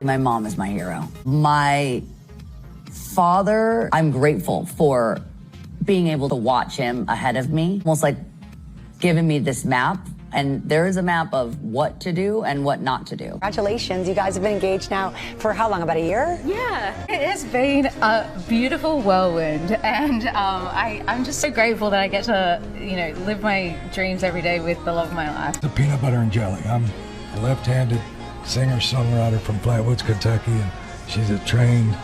My mom is my hero. My father, I'm grateful for being able to watch him ahead of me, almost like giving me this map. And there is a map of what to do and what not to do. Congratulations, you guys have been engaged now for how long, about a year? Yeah, it has been a beautiful whirlwind, and I'm just so grateful that I get to, live my dreams every day with the love of my life. The peanut butter and jelly. I'm a left-handed singer-songwriter from Flatwoods, Kentucky, and she's a trained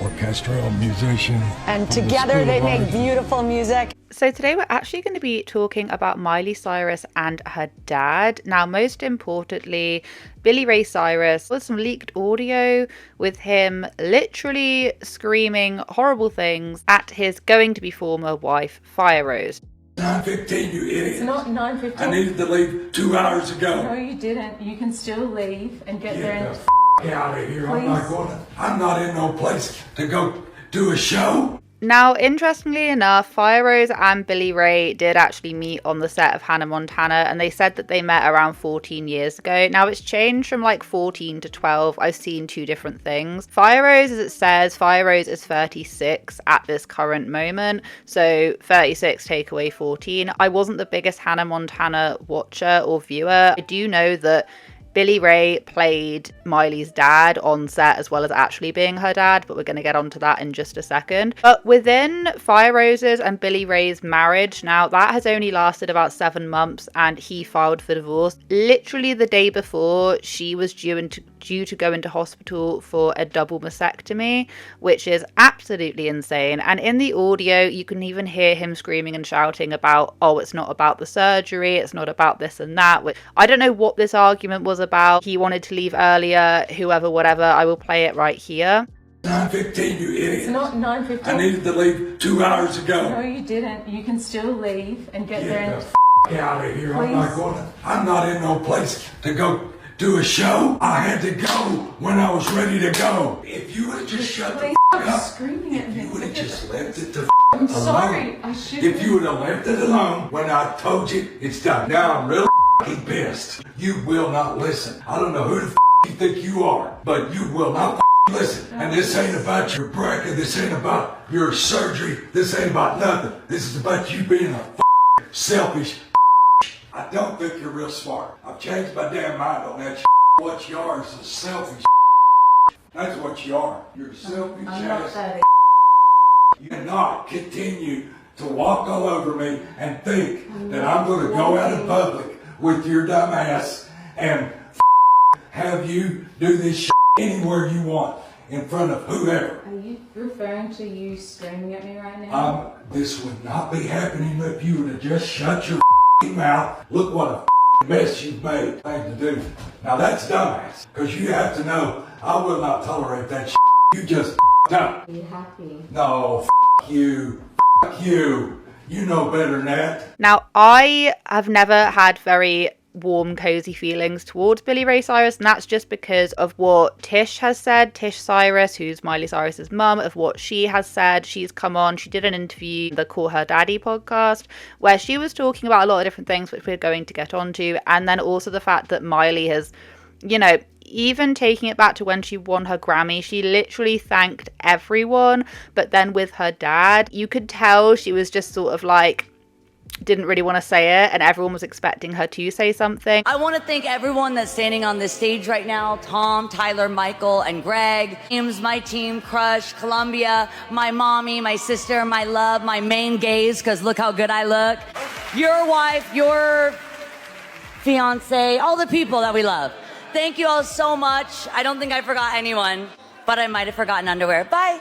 orchestral musician. And together they make beautiful music. So today we're actually going to be talking about Miley Cyrus and her dad. Now, most importantly, Billy Ray Cyrus. There's some leaked audio with him literally screaming horrible things at his going-to-be former wife, Fire Rose. 9:15, you idiot. It's not 9:15. I needed to leave 2 hours ago. No, you didn't. You can still leave and get there. Get the out of here. I'm not in no place to go do a show. Now, interestingly enough, Fire Rose and Billy Ray did actually meet on the set of Hannah Montana, and they said that they met around 14 years ago. Now, it's changed from like 14 to 12. I've seen two different things. Fire Rose, as it says, Fire Rose is 36 at this current moment. So 36 take away 14. I wasn't the biggest Hannah Montana watcher or viewer. I do know that Billy Ray played Miley's dad on set as well as actually being her dad, but we're going to get onto that in just a second. But within Fire Rose's and Billy Ray's marriage, now that has only lasted about 7 months, and he filed for divorce literally the day before she was due to go into hospital for a double mastectomy, which is absolutely insane. And in the audio, you can even hear him screaming and shouting about, oh, it's not about the surgery, it's not about this and that. Which I don't know what this argument was about. He wanted to leave earlier, whoever, whatever. I will play it right here. 9:15, you idiot. It's not 9:15. I needed to leave 2 hours ago. No, you didn't. You can still leave and get there. Get the out of here. I'm not in no place to go do a show. I had to go when I was ready to go. If you would have just shut the up, screaming at me. you would have just left it I'm alone. sorry. I should. If you would have left it alone when I told you it's done. Now I'm really pissed. You will not listen. I don't know who the you think you are, but you will not listen. And this ain't about your bracket. This ain't about your surgery. This ain't about nothing. This is about you being a selfish. I don't think you're real smart. I've changed my damn mind on that. What you are is a selfish. That's what you are. You're a selfish ass. You cannot continue to walk all over me and think that I'm going to go out in public with your dumb ass and have you do this anywhere you want in front of whoever. Are you referring to you screaming at me right now? This would not be happening if you would have just shut your mouth. Look what a mess you've made. Thing to do. Now that's dumbass, because you have to know I will not tolerate that. You just up. Are you happy? No, you. You. You know better than that. Now, I have never had very warm, cozy feelings towards Billy Ray Cyrus, and that's just because of what Tish has said. Tish Cyrus, who's Miley Cyrus's mum, of what she has said. She's come on, she did an interview, the Call Her Daddy podcast, where she was talking about a lot of different things, which we're going to get onto, and then also the fact that Miley has, even taking it back to when she won her Grammy, she literally thanked everyone, but then with her dad, you could tell she was just sort of like, didn't really want to say it, and everyone was expecting her to say something. I want to thank everyone that's standing on this stage right now. Tom, Tyler, Michael, and Greg. My team, Crush, Columbia, my mommy, my sister, my love, my main gaze, because look how good I look. Your wife, your fiance, all the people that we love. Thank you all so much. I don't think I forgot anyone, but I might have forgotten underwear. Bye.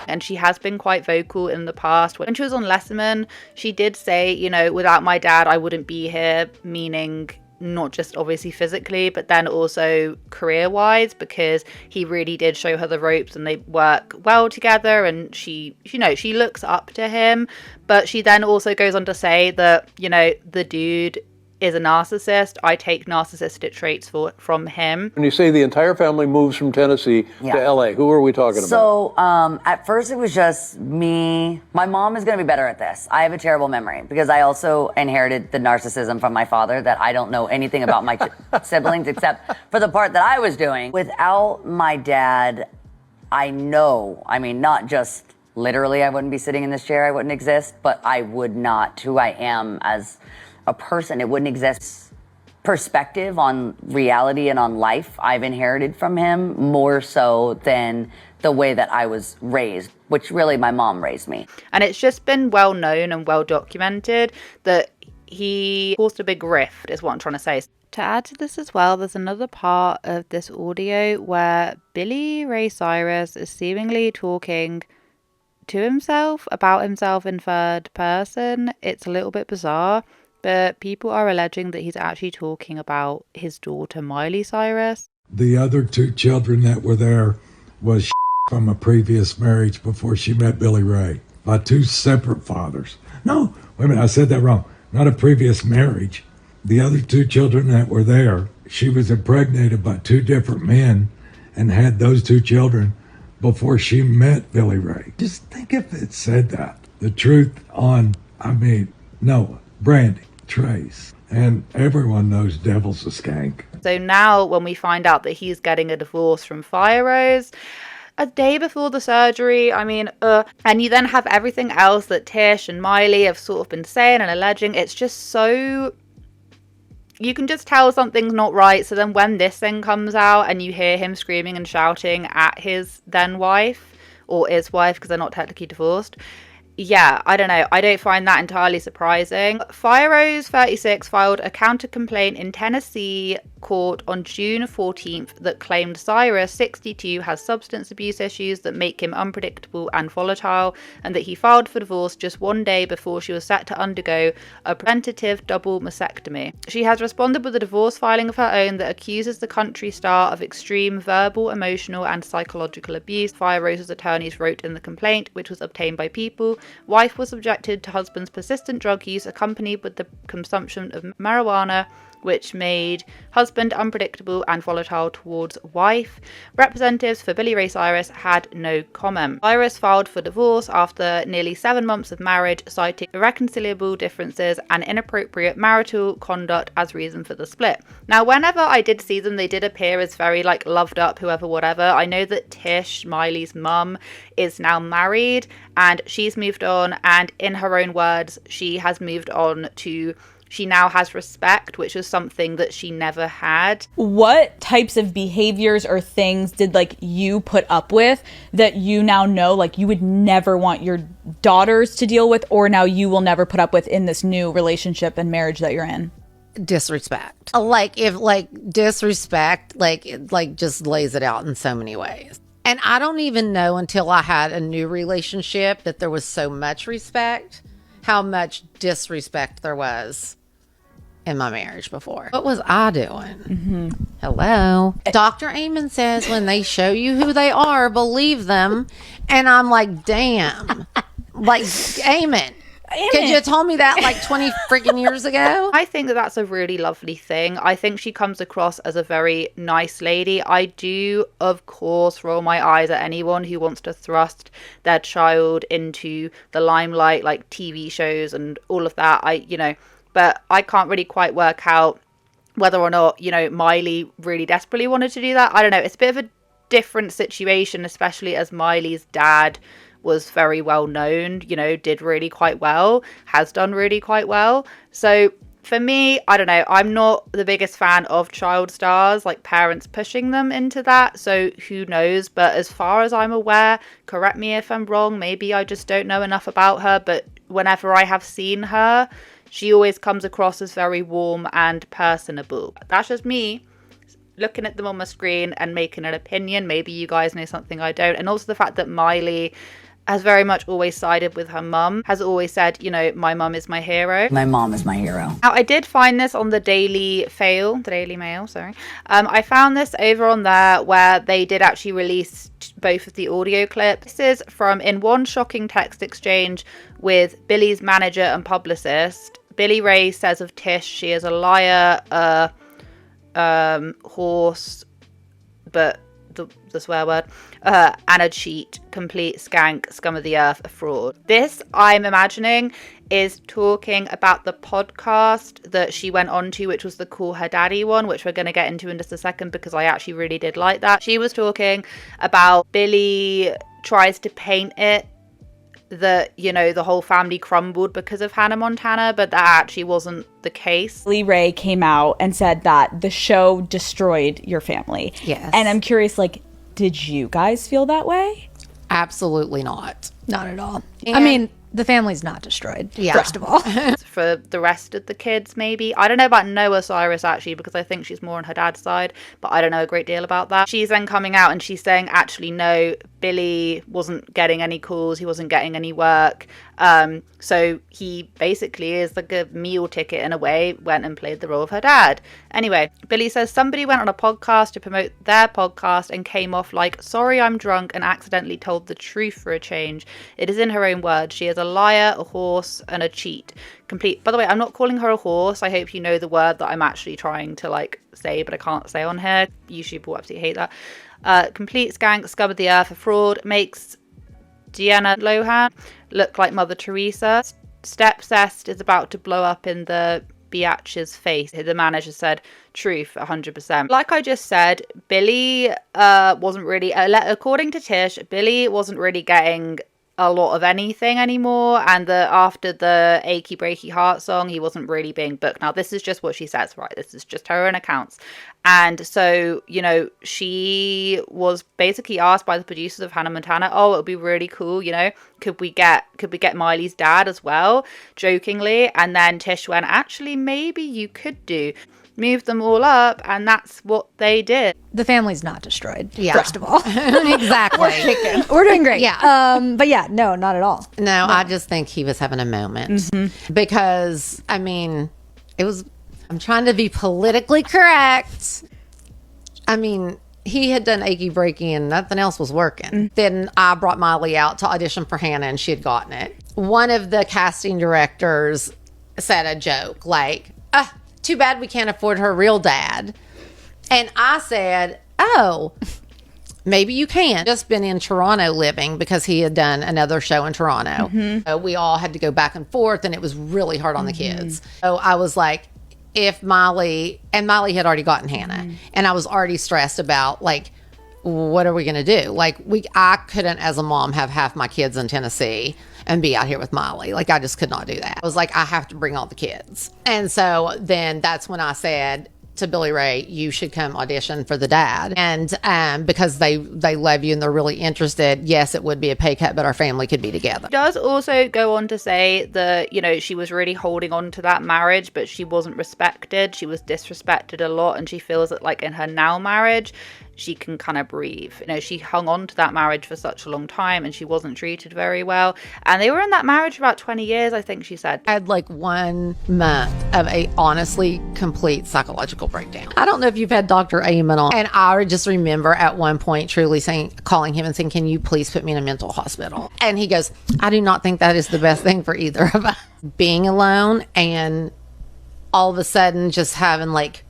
And she has been quite vocal in the past. When she was on Letterman, she did say, without my dad, I wouldn't be here, meaning not just obviously physically, but then also career-wise, because he really did show her the ropes and they work well together, and she looks up to him. But she then also goes on to say that, the dude is a narcissist. I take narcissistic traits from him. When you say the entire family moves from Tennessee to LA, who are we talking about? So at first it was just me. My mom is going to be better at this. I have a terrible memory because I also inherited the narcissism from my father that I don't know anything about my siblings except for the part that I was doing. Without my dad, I know, I mean, not just literally I wouldn't be sitting in this chair, I wouldn't exist, but I would not, who I am as a person, it wouldn't exist. Perspective on reality and on life I've inherited from him more so than the way that I was raised, which really my mom raised me. And it's just been well known and well documented that he caused a big rift, is what I'm trying to say. To add to this as well, there's another part of this audio where Billy Ray Cyrus is seemingly talking to himself, about himself in third person. It's a little bit bizarre, but people are alleging that he's actually talking about his daughter, Miley Cyrus. The other two children that were there was from a previous marriage before she met Billy Ray by two separate fathers. No, wait a minute, I said that wrong. Not a previous marriage. The other two children that were there, she was impregnated by two different men and had those two children before she met Billy Ray. Just think if it said that. The truth on, Noah, Brandy, Trace, and everyone knows Devil's a skank. So now when we find out that he's getting a divorce from Fire Rose, a day before the surgery, and you then have everything else that Tish and Miley have sort of been saying and alleging. It's just so... You can just tell something's not right. So then when this thing comes out and you hear him screaming and shouting at his then wife, or his wife because they're not technically divorced, yeah, I don't know. I don't find that entirely surprising. Fire Rose 36 filed a counter-complaint in Tennessee court on June 14th that claimed Cyrus, 62, has substance abuse issues that make him unpredictable and volatile, and that he filed for divorce just one day before she was set to undergo a preventative double mastectomy. She has responded with a divorce filing of her own that accuses the country star of extreme verbal, emotional, and psychological abuse. Fire Rose's attorneys wrote in the complaint, which was obtained by People. Wife was subjected to husband's persistent drug use accompanied with the consumption of marijuana, which made husband unpredictable and volatile towards wife. Representatives for Billy Ray Cyrus had no comment. Cyrus filed for divorce after nearly 7 months of marriage, citing irreconcilable differences and inappropriate marital conduct as reason for the split. Now, whenever I did see them, they did appear as very loved up, whoever, whatever. I know that Tish, Miley's mum, is now married and she's moved on, and in her own words, she has moved on to... She now has respect, which is something that she never had. What types of behaviors or things did you put up with that you now know you would never want your daughters to deal with, or now you will never put up with in this new relationship and marriage that you're in? Disrespect. Disrespect, it just lays it out in so many ways. And I don't even know until I had a new relationship that there was so much respect, how much disrespect there was in my marriage before. What was I doing? Mm-hmm. Hello. Dr. Amen says when they show you who they are, believe them. And I'm like, damn. Amen. Could you have told me that 20 freaking years ago? I think that that's a really lovely thing. I think she comes across as a very nice lady. I do, of course, roll my eyes at anyone who wants to thrust their child into the limelight, like TV shows and all of that. But I can't really quite work out whether or not, Miley really desperately wanted to do that. I don't know. It's a bit of a different situation, especially as Miley's dad was very well known, did really quite well, has done really quite well. So for me, I don't know, I'm not the biggest fan of child stars, parents pushing them into that. So who knows? But as far as I'm aware, correct me if I'm wrong, maybe I just don't know enough about her. But whenever I have seen her, she always comes across as very warm and personable. That's just me looking at them on my screen and making an opinion. Maybe you guys know something I don't. And also the fact that Miley has very much always sided with her mum, has always said, my mum is my hero. My mom is my hero. Now, I did find this on the Daily Mail, sorry. I found this over on there where they did actually release both of the audio clips. This is from, in one shocking text exchange with Billy's manager and publicist, Billy Ray says of Tish, she is a liar, horse, but the swear word, and a cheat, complete skank, scum of the earth, a fraud. This, I'm imagining, is talking about the podcast that she went on to, which was the Call Her Daddy one, which we're going to get into in just a second because I actually really did like that. She was talking about Billy tries to paint it that, you know, the whole family crumbled because of Hannah Montana, but that actually wasn't the case. Billy Ray came out and said that the show destroyed your family. Yes. And I'm curious, like, did you guys feel that way? Absolutely not. Not at all. And I mean, the family's not destroyed, first of all. For the rest of the kids, maybe. I don't know about Noah Cyrus, actually, because I think she's more on her dad's side, but I don't know a great deal about that. She's then coming out and she's saying, actually, no, Billy wasn't getting any calls, he wasn't getting any work. So he basically is like a meal ticket in a way, went and played the role of her dad. Anyway, Billy says somebody went on a podcast to promote their podcast and came off like, sorry, I'm drunk and accidentally told the truth for a change. It is in her own words. She is a liar, a horse, and a cheat. Complete. By the way, I'm not calling her a horse. I hope you know the word that I'm actually trying to like say, but I can't say on here. YouTube will absolutely hate that. Complete skank, scum of the earth, a fraud, makes Deanna Lohan look like Mother Teresa. Stepcest is about to blow up in the Biatch's face. The manager said, truth, 100%. Like I just said, Billy wasn't really, according to Tish, Billy wasn't really getting a lot of anything anymore, and after the achy breaky heart song, he wasn't really being booked. Now this is just what she says, right? This is just her own accounts. And so, you know, she was basically asked by the producers of Hannah Montana, oh, it would be really cool, you know, could we get Miley's dad as well, jokingly. And then Tish went, actually, maybe you could move them all up, and that's what they did. The family's not destroyed, first of all. Exactly. We're doing great. Yeah. But yeah, no, not at all. No, I just think he was having a moment because, I mean, I'm trying to be politically correct. I mean, he had done achy breaky and nothing else was working. Then I brought Miley out to audition for Hannah and she had gotten it. One of the casting directors said a joke like, too bad we can't afford her real dad. And I said, oh, maybe you can. Just been in Toronto living because he had done another show in Toronto. So we all had to go back and forth and it was really hard on the kids. So I was like, if Miley had already gotten Hannah and I was already stressed about like, what are we going to do? Like I couldn't as a mom have half my kids in Tennessee and be out here with Miley. Like I just could not do that. I was like, I have to bring all the kids. And so then that's when I said to Billy Ray, you should come audition for the dad. And because they love you and they're really interested, yes, it would be a pay cut, but our family could be together. She does also go on to say that, you know, she was really holding on to that marriage, but she wasn't respected. She was disrespected a lot. And she feels that like in her now marriage, she can kind of breathe. You know, she hung on to that marriage for such a long time and she wasn't treated very well. And they were in that marriage for about 20 years, I think she said. I had like 1 month of a honestly complete psychological breakdown. I don't know if you've had Dr. Amen on. And I just remember at one point truly calling him and saying, can you please put me in a mental hospital? And he goes, I do not think that is the best thing for either of us. Being alone and all of a sudden just having like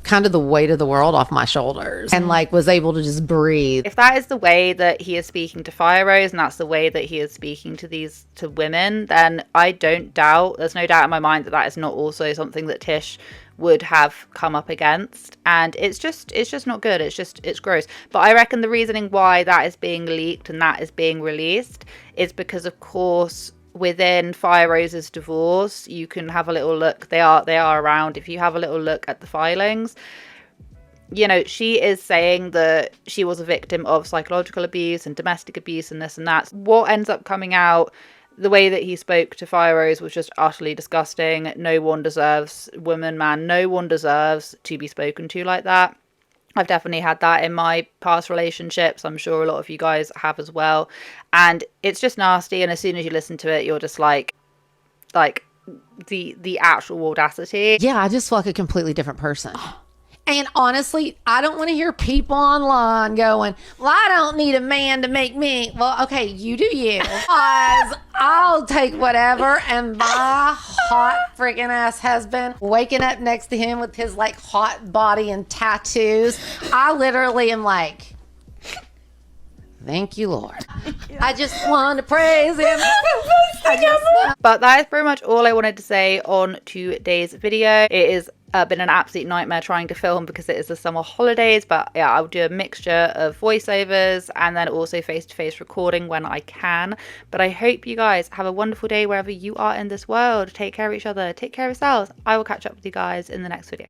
kind of the weight of the world off my shoulders and like was able to just breathe. If that is the way that he is speaking to Fire Rose and that's the way that he is speaking to women, then there's no doubt in my mind that is not also something that Tish would have come up against. And it's just not good. It's gross. But I reckon the reasoning why that is being leaked and that is being released is because, of course, within Fire Rose's divorce, you can have a little look. They are around. If you have a little look at the filings, you know, she is saying that she was a victim of psychological abuse and domestic abuse and this and that. What ends up coming out, the way that he spoke to Fire Rose was just utterly disgusting. No one deserves, woman, man, no one deserves to be spoken to like that. I've definitely had that in my past relationships. I'm sure a lot of you guys have as well. And it's just nasty. And as soon as you listen to it, you're just like the actual audacity. Yeah, I just feel like a completely different person. And honestly, I don't want to hear people online going, well, I don't need a man to make me. Well, okay, you do you. Because I'll take whatever. And my hot freaking ass husband waking up next to him with his like hot body and tattoos. I literally am like, thank you, Lord. I just want to praise him. But that is pretty much all I wanted to say on today's video. It is been an absolute nightmare trying to film because it is the summer holidays, but yeah, I'll do a mixture of voiceovers and then also face-to-face recording when I can. But I hope you guys have a wonderful day wherever you are in this world. Take care of each other, take care of yourselves. I will catch up with you guys in the next video.